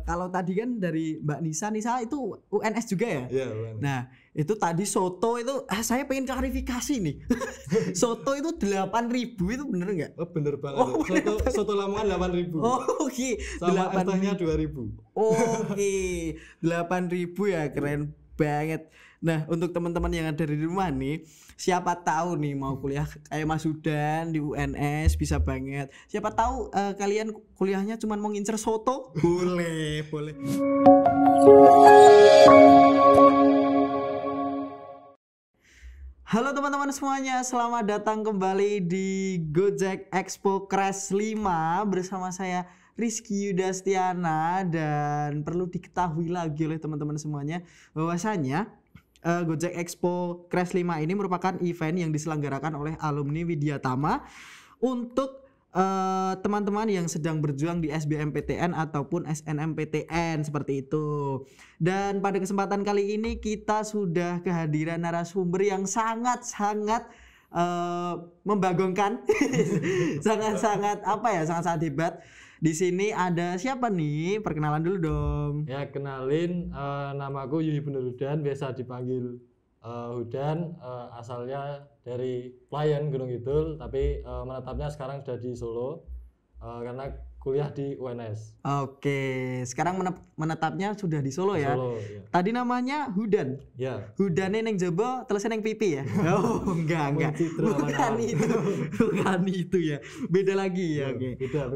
kalau tadi kan dari Mbak Nisa itu UNS juga ya? Iya, UNS. Nah, itu tadi soto itu saya pengen klarifikasi nih. Soto itu 8.000 itu bener nggak? Oh, bener banget. Soto Lamongan 8.000. Oh, oke. Sama es tehnya 2.000. Oke. 8.000 ya, keren banget. Nah, untuk teman-teman yang ada di rumah nih, siapa tahu nih mau kuliah kayak Mas Hudan di UNS bisa banget. Siapa tahu kalian kuliahnya cuma mau ngincer soto? Boleh. Halo teman-teman semuanya, selamat datang kembali di Gojek Expo Crash 5 bersama saya Rizky Yudastiana. Dan perlu diketahui lagi oleh teman-teman semuanya bahwasanya Gojek Expo Crash 5 ini merupakan event yang diselenggarakan oleh alumni Widyatama untuk teman-teman yang sedang berjuang di SBMPTN ataupun SNMPTN seperti itu. Dan pada kesempatan kali ini kita sudah kehadiran narasumber yang sangat-sangat membagongkan, sangat-sangat hebat. Di sini ada siapa nih? Perkenalan dulu dong. Ya, kenalin, namaku Yuhi Hudan, biasa dipanggil Hudan, asalnya dari Playen Gunung Kidul, tapi menetapnya sekarang sudah di Solo karena kuliah di UNS. Oke, sekarang menetapnya sudah di Solo ya. Solo, ya. Tadi namanya Hudan. Ya. Hudannya neng jebo, terusnya neng pipi ya. Oh, enggak. Bukan itu ya. Beda lagi ya. Oke. Beda.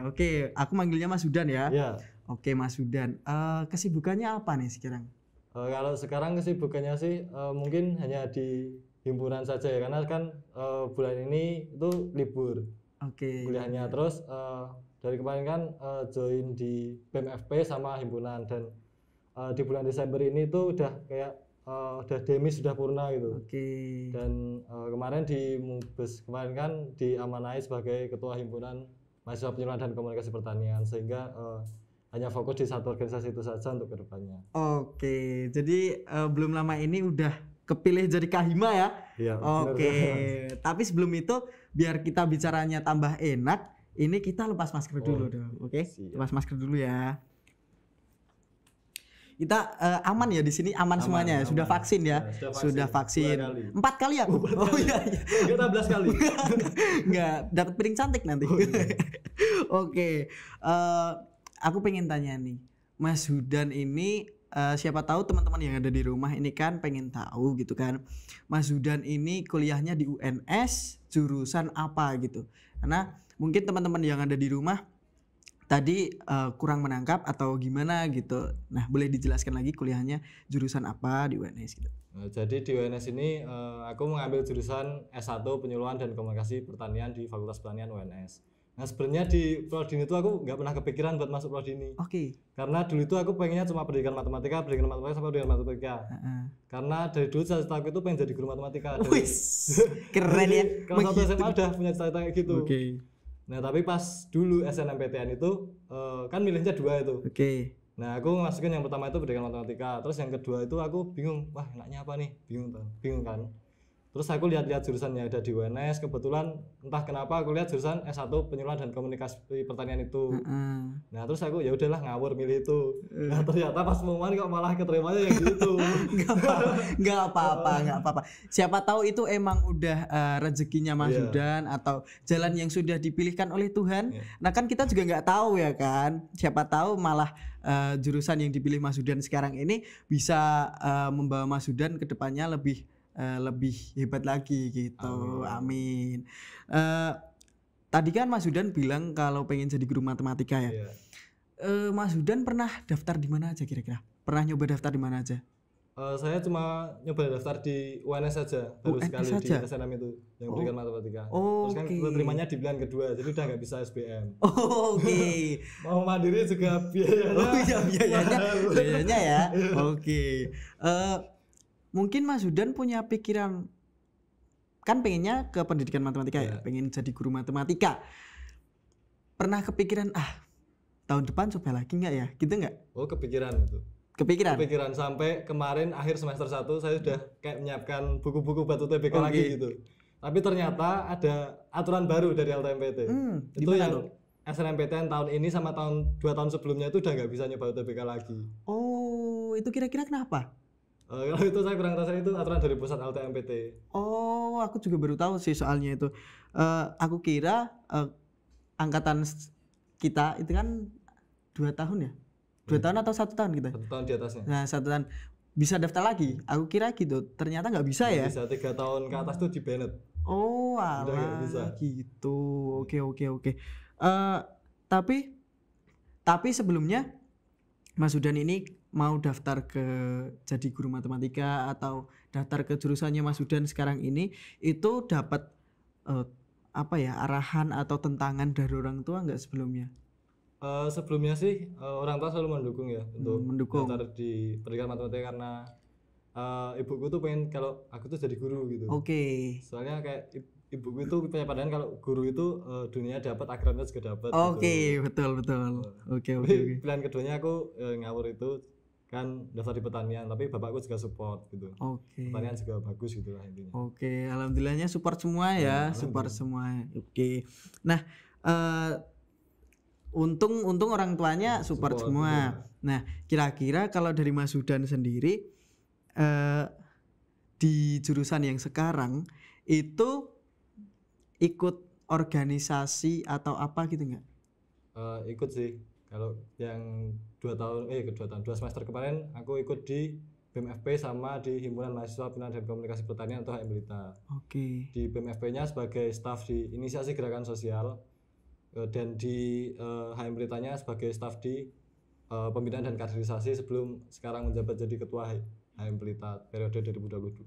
Oke. Aku manggilnya Mas Hudan ya. Ya. Oke, Mas Hudan. Kesibukannya apa nih sekarang? Kalau sekarang kesibukannya sih mungkin hanya di himpunan saja ya, karena kan bulan ini itu libur. Oke. Kuliahnya terus dari kemarin kan join di BMFP sama himpunan, dan di bulan Desember ini tuh udah kayak udah demis, sudah purna gitu. Oke. Dan kemarin di Mubes kemarin kan diamanai sebagai ketua himpunan mahasiswa penyuluhan dan komunikasi pertanian, sehingga hanya fokus di satu organisasi itu saja untuk kedepannya. Oke, jadi belum lama ini udah kepilih jadi Kahima ya? Iya. Oke, tapi sebelum itu biar kita bicaranya tambah enak, ini kita lepas masker dulu dong, oke? Lepas masker dulu ya. Kita aman ya di sini, aman semuanya. Sudah vaksin ya? Sudah vaksin. 4 kali ya? Oh iya. 15 kali. Enggak, dapat piring cantik nanti. Oke. Aku pengen tanya nih, Mas Hudan ini siapa tahu teman-teman yang ada di rumah ini kan pengen tahu gitu kan, Mas Hudan ini kuliahnya di UNS jurusan apa gitu, karena mungkin teman-teman yang ada di rumah tadi kurang menangkap atau gimana gitu. Nah, boleh dijelaskan lagi kuliahnya jurusan apa di UNS gitu. Jadi di UNS ini aku mengambil jurusan S1 Penyuluhan dan Komunikasi Pertanian di Fakultas Pertanian UNS. Nah, sebenarnya di prodi itu aku nggak pernah kepikiran buat masuk prodi ini. Oke. Karena dulu itu aku pengennya cuma pendidikan matematika sampai pendidikan matematika. Karena dari dulu cita-cita aku itu pengen jadi guru matematika. Wis, keren ya. Kalau satu SMA udah punya cita-cita kayak gitu. Oke. Nah, tapi pas dulu SNMPTN itu kan milihnya 2 itu. Oke. Nah, aku masukin yang pertama itu pendidikan matematika, terus yang kedua itu aku bingung, wah enaknya apa nih? Bingung kan. Terus aku lihat-lihat jurusan yang ada di UNS, kebetulan entah kenapa aku lihat jurusan S1 Penyuluhan dan Komunikasi Pertanian itu. Nah, terus aku ya udahlah ngawur milih itu. Nah, ternyata pas pengumuman kok malah keterimanya yang gitu. Enggak apa-apa. Siapa tahu itu emang udah rezekinya Mas Hudan atau jalan yang sudah dipilihkan oleh Tuhan. Nah, kan kita juga nggak tahu ya kan. Siapa tahu malah jurusan yang dipilih Mas Hudan sekarang ini bisa membawa Mas Hudan ke depannya lebih hebat lagi gitu. Amin. Tadi kan Mas Hudan bilang kalau pengen jadi guru matematika ya. Mas Hudan pernah daftar di mana aja kira-kira? Pernah nyoba daftar di mana aja? Saya cuma nyoba daftar di UNS saja, baru sekali di SNM itu yang pendidikan matematika. Terus kan keterimanya di pilihan kedua, jadi udah nggak bisa SBM. Oke. Mau mandiri juga biayanya. Oh iya, biayanya ya. Oke. Mungkin Mas Hudan punya pikiran, kan pengennya ke pendidikan matematika ya, pengen jadi guru matematika. Pernah kepikiran tahun depan coba lagi nggak ya, gitu nggak? Oh, kepikiran itu. Kepikiran sampai kemarin akhir semester 1 saya sudah kayak menyiapkan buku-buku buat UTBK lagi gitu. Tapi ternyata ada aturan baru dari LTMPT. Itu yang SNMPTN tahun ini sama 2 tahun sebelumnya itu udah nggak bisa nyoba UTBK lagi. Oh, itu kira-kira kenapa? Kalau itu saya kurang tahu, itu aturan dari pusat LTMPT. Oh, aku juga baru tahu sih soalnya itu. Aku kira angkatan kita itu kan 2 tahun ya? 2 tahun atau 1 tahun kita? 1 tahun di atasnya. Nah, 1 tahun bisa daftar lagi. Aku kira gitu. Ternyata nggak bisa ya? Bisa 3 tahun ke atas tuh di banned. Oh, Udah nggak alah, bisa. gitu. Oke. Tapi sebelumnya Mas Hudan ini mau daftar ke jadi guru matematika atau daftar ke jurusannya Mas Hudan sekarang ini itu dapat arahan atau tentangan dari orang tua nggak sebelumnya? Sebelumnya sih orang tua selalu mendukung ya untuk mendukung. daftar di pendidikan matematika karena ibuku tuh pengen kalau aku tuh jadi guru gitu. Oke. Soalnya kayak ibuku itu punya pandangan kalau guru itu dunia dapat, akhiratnya juga dapat. Oke, gitu. betul. Oke. Tapi pilihan keduanya aku ngawur itu kan daftar di pertanian, tapi bapakku juga support gitu. Oke. Pertanian juga bagus gitu lah intinya. Oke, alhamdulillahnya support semua ya, support semua. Oke. Nah, untung orang tuanya support semua. Nah, kira-kira kalau dari Mas Hudan sendiri di jurusan yang sekarang itu ikut organisasi atau apa gitu nggak? Ikut sih. Kalau yang 2 semester kemarin aku ikut di BMFP sama di Himpunan Mahasiswa Pendidikan dan Komunikasi Pertanian atau HMLITA. Oke. Di BMFP-nya sebagai staf di Inisiasi Gerakan Sosial dan di HMLITA-nya sebagai staf di Pembinaan dan Kaderisasi sebelum sekarang menjabat jadi ketua HMLITA periode 2022.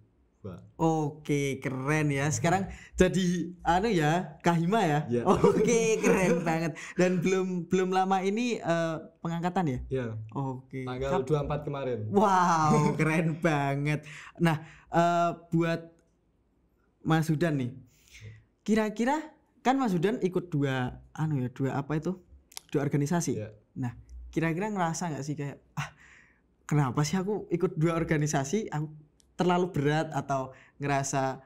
Oke, keren ya. Sekarang jadi Kahima ya. Yeah. Oke, keren banget. Dan belum lama ini pengangkatan ya? Iya. Oke. Tanggal 24 kemarin. Wow, keren banget. Nah, buat Mas Hudan nih. Kira-kira kan Mas Hudan ikut dua organisasi. Yeah. Nah, kira-kira ngerasa nggak sih kayak kenapa sih aku ikut 2 organisasi? Aku terlalu berat atau ngerasa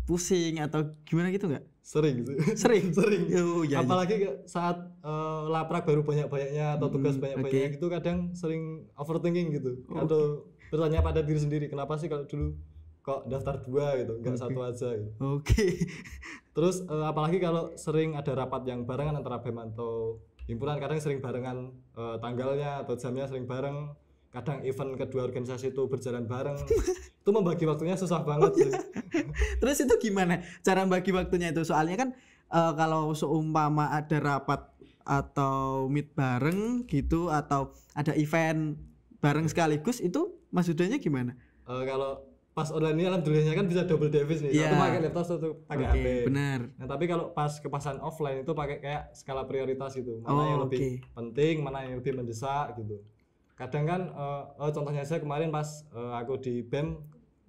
pusing atau gimana gitu nggak? Sering sih. Sering. Ya. Apalagi saat laprak baru banyak-banyaknya atau tugas banyak-banyaknya gitu kadang sering overthinking gitu. Atau bertanya pada diri sendiri kenapa sih kalau dulu kok daftar 2 gitu, enggak 1 aja gitu. Oke. Terus apalagi kalau sering ada rapat yang barengan antara BEM atau himpunan, kadang sering barengan tanggalnya atau jamnya sering bareng. Kadang event kedua organisasi itu berjalan bareng. Itu membagi waktunya susah banget sih. Terus itu gimana cara bagi waktunya itu? Soalnya kan kalau seumpama ada rapat atau meet bareng gitu atau ada event bareng sekaligus itu Mas Hudannya gimana? Kalau pas online ini alhamdulillahnya kan bisa double device nih. Satu pakai laptop, satu pakai HP. Benar. Nah, tapi kalau pas kepasan offline itu pakai kayak skala prioritas gitu. Mana yang lebih penting, mana yang lebih mendesak gitu. Kadang kan contohnya saya kemarin pas aku di BEM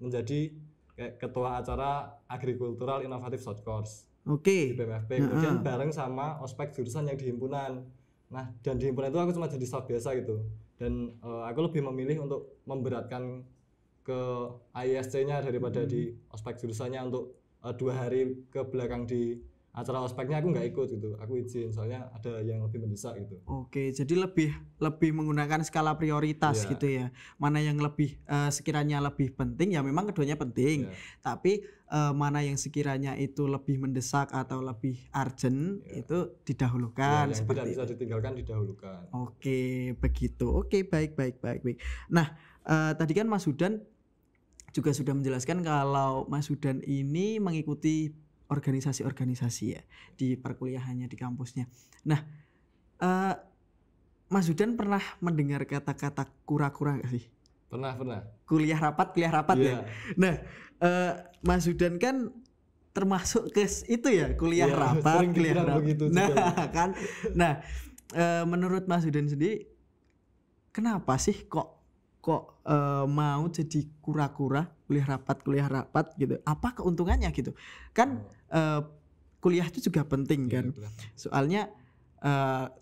menjadi kayak ketua acara agrikultural inovatif short course di BMFP, kemudian bareng sama ospek jurusan yang di himpunan. Nah, dan di himpunan itu aku cuma jadi staff biasa gitu, dan aku lebih memilih untuk memberatkan ke AISC-nya daripada di ospek jurusannya untuk 2 hari ke belakang di acara ospeknya aku nggak ikut gitu, aku izin soalnya ada yang lebih mendesak gitu. Oke, jadi lebih menggunakan skala prioritas gitu ya. Mana yang lebih sekiranya lebih penting ya memang keduanya penting. Tapi mana yang sekiranya itu lebih mendesak atau lebih urgent itu didahulukan. Yang tidak bisa ditinggalkan didahulukan. Oke, begitu. Oke, baik. Nah, tadi kan Mas Hudan juga sudah menjelaskan kalau Mas Hudan ini mengikuti organisasi-organisasi ya di perkuliahannya di kampusnya. Nah, Mas Hudan pernah mendengar kata-kata kura-kura nggak sih? Pernah. Kuliah rapat ya. Nah, Mas Hudan kan termasuk ke itu ya, kuliah rapat. Nah, menurut Mas Hudan sendiri, kenapa sih kok mau jadi kura-kura kuliah rapat gitu? Apa keuntungannya gitu? Kan kuliah itu juga penting kan. Soalnya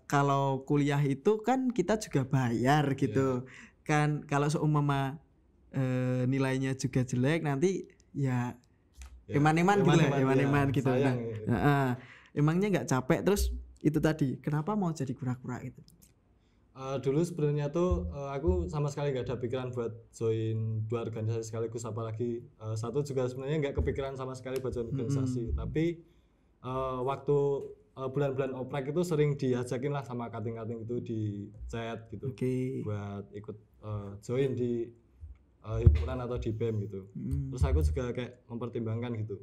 kalau kuliah itu kan kita juga bayar gitu. Kan kalau seumpama nilainya juga jelek nanti eman-eman gitu. Emangnya nggak capek terus itu tadi kenapa mau jadi kura-kura itu? Dulu sebenarnya tuh aku sama sekali nggak ada pikiran buat join 2 organisasi sekaligus, apalagi satu juga sebenarnya nggak kepikiran sama sekali buat join organisasi. Tapi waktu bulan-bulan oprek itu sering diajakin lah sama kating-kating itu di chat gitu Oke. buat ikut join di himpunan atau di BEM gitu. Terus aku juga kayak mempertimbangkan gitu.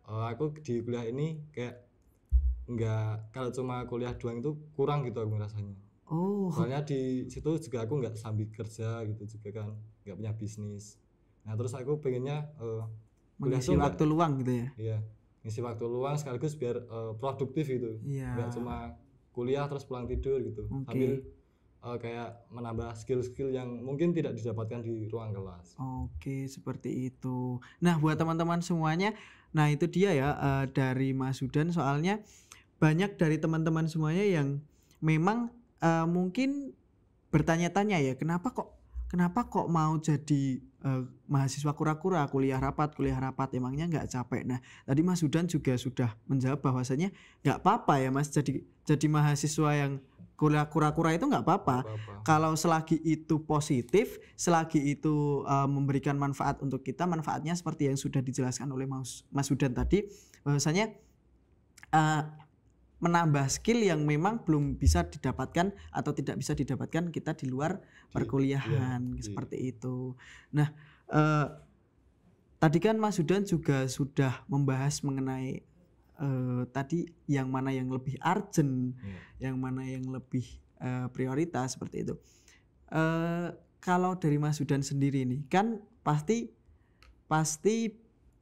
Aku di kuliah ini kayak nggak, kalau cuma kuliah doang itu kurang gitu aku ngerasanya. Oh, Soalnya di situ juga aku nggak sambil kerja gitu juga kan, nggak punya bisnis. Nah terus aku pengennya kuliah mengisi tuh nggak, waktu luang gitu ya. iya, ngisi waktu luang sekaligus biar produktif gitu, Iya. nggak cuma kuliah terus pulang tidur gitu, Oke. sambil kayak menambah skill-skill yang mungkin tidak didapatkan di ruang kelas. Oke, seperti itu. Nah, buat teman-teman semuanya, nah itu dia ya dari Mas Hudan, soalnya banyak dari teman-teman semuanya yang memang mungkin bertanya-tanya ya, kenapa kok mau jadi mahasiswa kura-kura, kuliah rapat, emangnya nggak capek? Nah, tadi Mas Hudan juga sudah menjawab bahwasanya nggak apa-apa ya Mas, jadi mahasiswa yang kuliah kura-kura itu nggak apa-apa. Apa-apa. Kalau selagi itu positif, selagi itu memberikan manfaat untuk kita, manfaatnya seperti yang sudah dijelaskan oleh Mas Hudan tadi, bahwasanya menambah skill yang memang belum bisa didapatkan atau tidak bisa didapatkan kita di luar perkuliahan, seperti itu. Nah, tadi kan Mas Hudan juga sudah membahas mengenai tadi yang mana yang lebih urgent, yang mana yang lebih prioritas, seperti itu. Kalau dari Mas Hudan sendiri nih, kan pasti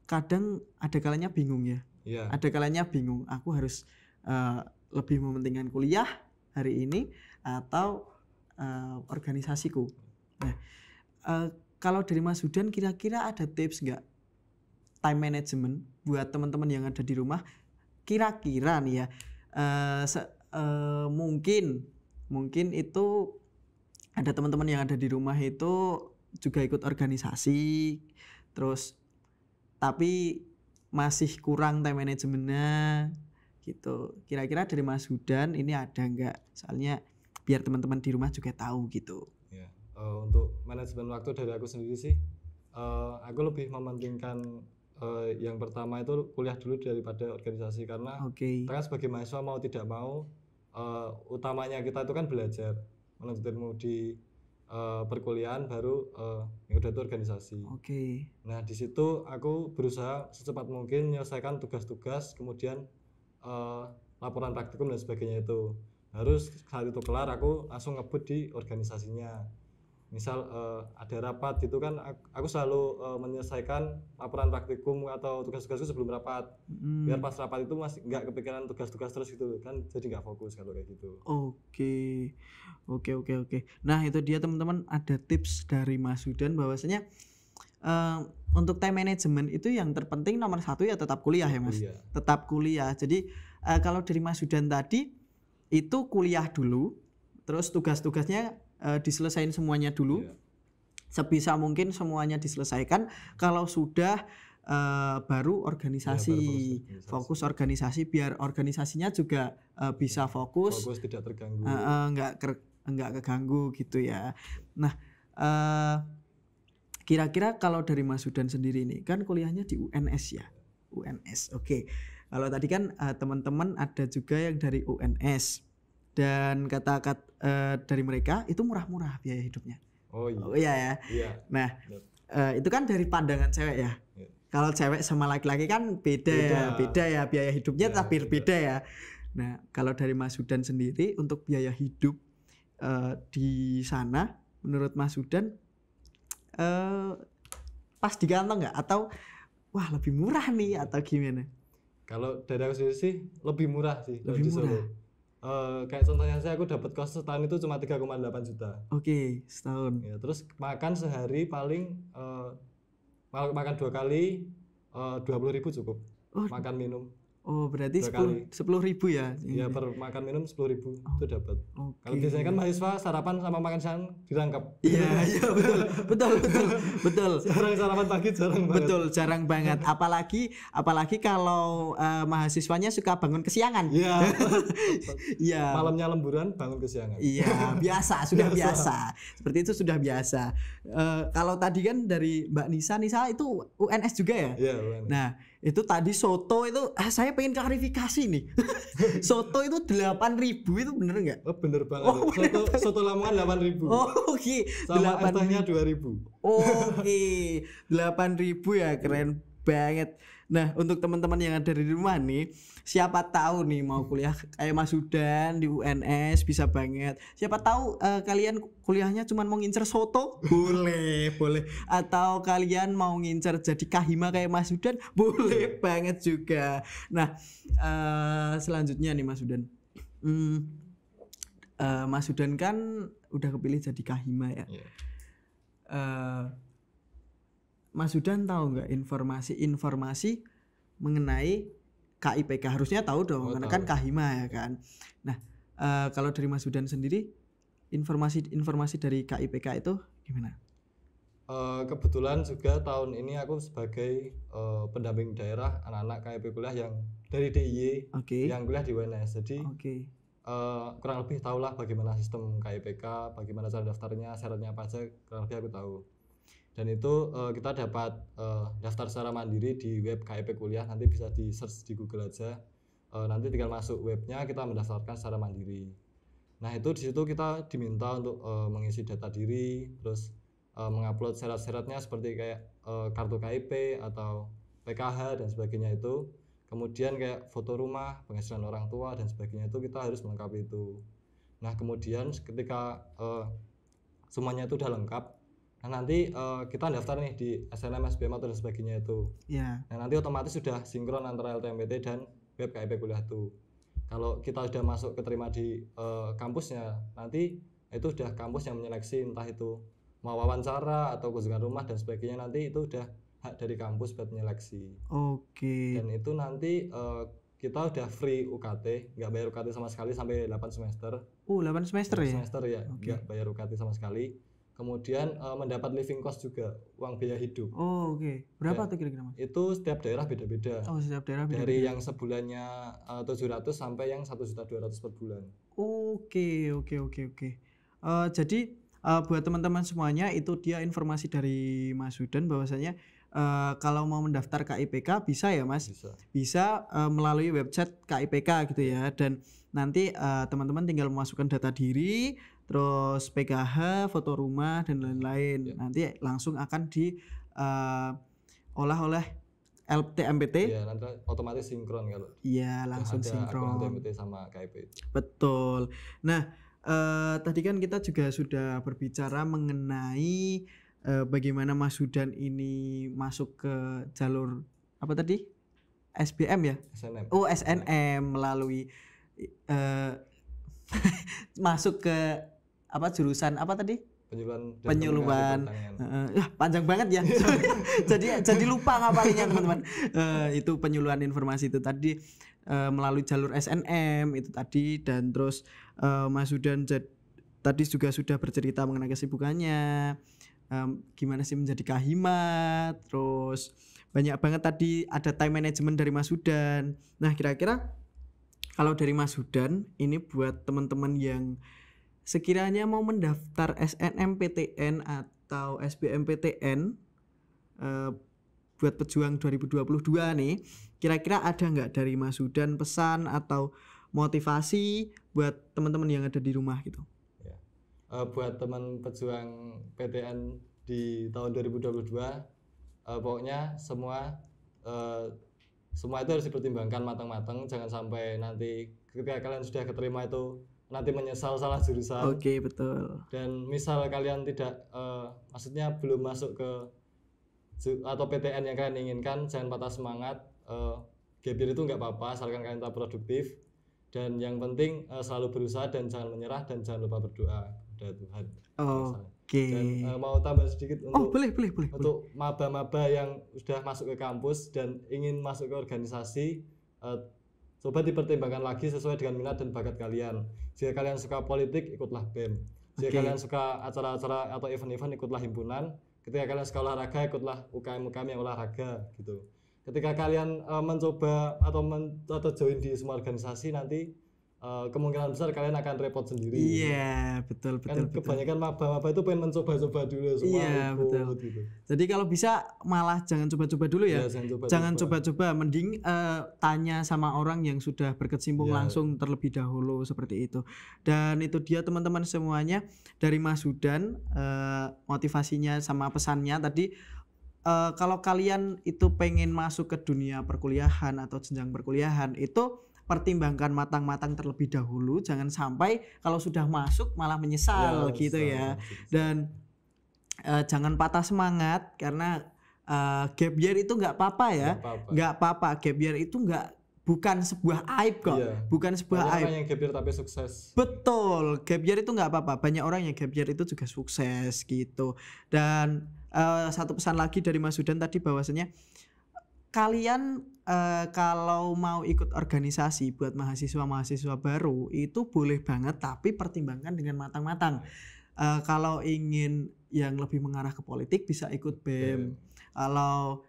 kadang ada kalanya bingung ya. Iya. Ada kalanya bingung, aku harus lebih mementingkan kuliah hari ini atau organisasiku. Nah, kalau dari Mas Hudan kira-kira ada tips nggak time management buat teman-teman yang ada di rumah? Kira-kira nih ya, mungkin itu ada teman-teman yang ada di rumah itu juga ikut organisasi, terus tapi masih kurang time manajemennya gitu. Kira-kira dari Mas Hudan ini ada nggak? Soalnya biar teman-teman di rumah juga tahu gitu. Ya, untuk manajemen waktu dari aku sendiri sih, aku lebih mementingkan yang pertama itu kuliah dulu daripada organisasi, karena kita kan sebagai mahasiswa mau tidak mau utamanya kita itu kan belajar, menuntut ilmu di perkuliahan, baru yang udah itu organisasi. Nah di situ aku berusaha secepat mungkin menyelesaikan tugas-tugas, kemudian laporan praktikum dan sebagainya itu. Harus saat itu kelar aku langsung ngebut di organisasinya. Misal ada rapat gitu kan, aku selalu menyelesaikan laporan praktikum atau tugas-tugasku sebelum rapat, biar pas rapat itu masih nggak kepikiran tugas-tugas terus gitu kan, jadi nggak fokus kalau kayak gitu. Oke. Nah itu dia teman-teman, ada tips dari Mas Hudan bahwasanya untuk time management itu yang terpenting nomor satu ya tetap kuliah ya Mas. Tetap kuliah. Jadi kalau dari Mas Hudan tadi itu kuliah dulu, terus tugas-tugasnya diselesain semuanya dulu, sebisa mungkin semuanya diselesaikan. Kalau sudah baru organisasi, fokus organisasi, biar organisasinya juga bisa fokus tidak terganggu, nggak keganggu gitu ya. Nah kira-kira kalau dari Mas Hudan sendiri nih, kan kuliahnya di UNS ya, UNS. Oke. Kalau tadi kan teman-teman ada juga yang dari UNS, dan kata-kata dari mereka itu murah-murah biaya hidupnya. Oh iya ya. Nah itu kan dari pandangan cewek ya. Kalau cewek sama laki-laki kan beda ya biaya hidupnya, tapi beda ya. Nah kalau dari Mas Hudan sendiri untuk biaya hidup di sana, menurut Mas Hudan pas di kantong nggak, atau wah lebih murah nih, atau gimana? Kalau dari aku sendiri sih lebih murah sih. Lebih murah. Kayak contohnya saya, aku dapat kos setahun itu cuma 3,8 juta. Setahun. Ya, terus makan sehari paling makan 2 kali 20.000 cukup. Makan minum. Oh, berarti Dua kali. 10.000 ya? Ya per makan minum 10.000 itu dapat. Oke. Kalau biasanya kan mahasiswa sarapan sama makan siang dirangkap. Iya, betul. Jarang sarapan pagi, jarang banget. Betul, jarang banget. Apalagi kalau mahasiswanya suka bangun kesiangan. Iya. Iya. Malamnya lemburan, bangun kesiangan. Iya, sudah biasa. Seperti itu sudah biasa. Kalau tadi kan dari Mbak Nisa itu UNS juga ya? Iya, UNS. Nah, itu tadi soto itu saya pengen klarifikasi nih. Soto itu 8.000 itu bener nggak? Oh, bener banget. Soto Lamongan 8.000. Oh, oke. Sama es tehnya 2.000. Oke. 8.000 ya, keren banget. Nah, untuk teman-teman yang ada di rumah nih, siapa tahu nih mau kuliah kayak Mas Sudan di UNS bisa banget. Siapa tahu kalian kuliahnya cuma mau ngincer soto, boleh. Atau kalian mau ngincer jadi kahima kayak Mas Sudan, boleh banget juga. Nah, selanjutnya nih Mas Sudan. Mas Sudan kan udah kepilih jadi kahima ya. Yeah. Mas Sudan tahu nggak informasi mengenai KIPK? Harusnya tahu dong, karena kan kahima ya kan. Nah, kalau dari Mas Sudan sendiri, informasi dari KIPK itu gimana? Kebetulan juga tahun ini aku sebagai pendamping daerah anak-anak KIP kuliah yang dari DIY yang kuliah di UNS. Jadi kurang lebih tahulah bagaimana sistem KIPK, bagaimana cara daftarnya, syaratnya apa aja, kurang lebih aku tahu. Dan itu kita dapat daftar secara mandiri di web KIP kuliah, nanti bisa di search di Google aja. Nanti tinggal masuk webnya, kita mendaftarkan secara mandiri. Nah, itu di situ kita diminta untuk mengisi data diri, terus mengupload syarat-syaratnya seperti kayak kartu KIP atau PKH dan sebagainya itu. Kemudian kayak foto rumah, penghasilan orang tua dan sebagainya itu kita harus melengkapi itu. Nah, kemudian ketika semuanya itu udah lengkap, nah nanti kita daftar nih di SNM, SBM atau dan sebagainya itu. Yeah. Nah, nanti otomatis sudah sinkron antara LTMPT dan web KIP kuliah itu. Kalau kita sudah masuk keterima di kampusnya, nanti itu sudah kampus yang menyeleksi, entah itu mau wawancara atau kunjungan rumah dan sebagainya, nanti itu udah hak dari kampus buat menyeleksi. Dan itu nanti kita udah free UKT, nggak bayar UKT sama sekali sampai 8 semester. 8 semester ya? 8 semester ya, nggak bayar UKT sama sekali. Kemudian mendapat living cost juga, uang biaya hidup. Berapa tuh kira-kira Mas? Itu setiap daerah beda-beda. Setiap daerah beda-beda. Dari yang sebulannya 700 sampai yang 1.200.000 per bulan. Oke. Jadi buat teman-teman semuanya, itu dia informasi dari Mas Sudan bahwasanya kalau mau mendaftar KIPK bisa ya Mas? Bisa melalui website KIPK gitu ya. Dan nanti teman-teman tinggal memasukkan data diri, terus PKH, foto rumah dan lain-lain. Nanti langsung akan diolah oleh LTMPT. Iya, nanti otomatis sinkron kalau. Iya, langsung sinkron. LTMPT sama KIP. Betul. Nah, tadi kan kita juga sudah berbicara mengenai bagaimana Mas Sudan ini masuk ke jalur apa tadi? SBM ya? SNM. SNM melalui masuk ke apa jurusan apa tadi? Penyuluhan. Panjang banget ya. jadi lupa ngapalinnya teman-teman. Itu penyuluhan informasi itu tadi melalui jalur SNM itu tadi. Dan terus Mas Sudan tadi juga sudah bercerita mengenai kesibukannya, gimana sih menjadi kahima, terus banyak banget tadi ada time management dari Mas Sudan. Nah, kira-kira kalau dari Mas Sudan ini buat teman-teman yang sekiranya mau mendaftar SNMPTN atau SBMPTN buat pejuang 2022 nih, kira-kira ada nggak dari Mas Sudan pesan atau motivasi buat teman-teman yang ada di rumah gitu? Ya. Buat teman pejuang PTN di tahun 2022, pokoknya semua itu harus dipertimbangkan matang-matang, jangan sampai nanti ketika kalian sudah keterima itu nanti menyesal salah jurusan. Oke, betul. Dan misal kalian tidak maksudnya belum masuk ke atau PTN yang kalian inginkan, jangan patah semangat. Gap year itu nggak apa-apa, asalkan kalian tetap produktif, dan yang penting selalu berusaha dan jangan menyerah, dan jangan lupa berdoa kepada Tuhan. Dan mau tambah sedikit boleh. Untuk maba-maba yang sudah masuk ke kampus dan ingin masuk ke organisasi, coba dipertimbangkan lagi sesuai dengan minat dan bakat kalian. Jika kalian suka politik, ikutlah BEM. Jika kalian suka acara-acara atau event-event, ikutlah himpunan. Ketika kalian suka olahraga, ikutlah UKM-UKM yang olahraga gitu. Ketika kalian mencoba atau join di semua organisasi, nanti kemungkinan besar kalian akan repot sendiri. Iya, betul. Kebanyakan maba-maba itu pengen mencoba-coba dulu semua. Iya, betul. Gitu. Jadi kalau bisa malah jangan coba-coba dulu ya. Jangan coba-coba, mending tanya sama orang yang sudah berkecimpung langsung terlebih dahulu seperti itu. Dan itu dia teman-teman semuanya dari Mas Hudan, motivasinya sama pesannya tadi. Kalau kalian itu pengen masuk ke dunia perkuliahan atau jenjang perkuliahan, itu pertimbangkan matang-matang terlebih dahulu, jangan sampai kalau sudah masuk malah menyesal gitu ya. Dan jangan patah semangat karena gap year itu nggak apa-apa ya, nggak apa-apa. Gap year itu bukan sebuah aib kok, bukan sebuah aib. Banyak orang yang gap year tapi sukses. Betul, gap year itu nggak apa-apa. Banyak orang yang gap year itu juga sukses gitu. Dan satu pesan lagi dari Mas Hudan tadi bahwasanya kalian kalau mau ikut organisasi buat mahasiswa baru itu boleh banget, tapi pertimbangkan dengan matang-matang. Kalau ingin yang lebih mengarah ke politik bisa ikut BEM. Kalau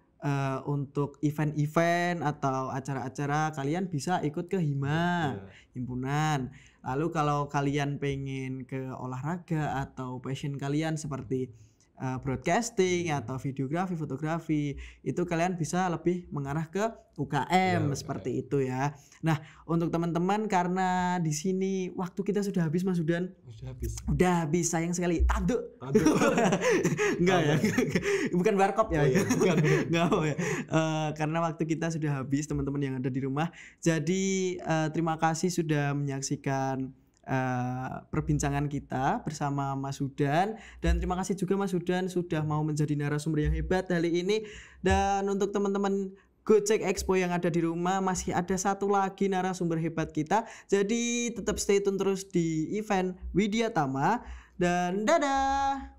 untuk event-event atau acara-acara kalian bisa ikut ke himpunan. Lalu kalau kalian pengen ke olahraga atau passion kalian seperti broadcasting atau videografi, fotografi, itu kalian bisa lebih mengarah ke UKM seperti itu ya. Nah, untuk teman-teman karena di sini waktu kita sudah habis Mas Hudan. Udah habis, sayang sekali. Tanduk. Enggak ya. Bukan warkop ya. Enggak ya. Karena waktu kita sudah habis teman-teman yang ada di rumah. Jadi terima kasih sudah menyaksikan perbincangan kita bersama Mas Hudan, dan terima kasih juga Mas Hudan sudah mau menjadi narasumber yang hebat kali ini. Dan untuk teman-teman Gojek Expo yang ada di rumah, masih ada satu lagi narasumber hebat kita, jadi tetap stay tune terus di event Widya Tama, dan dadah.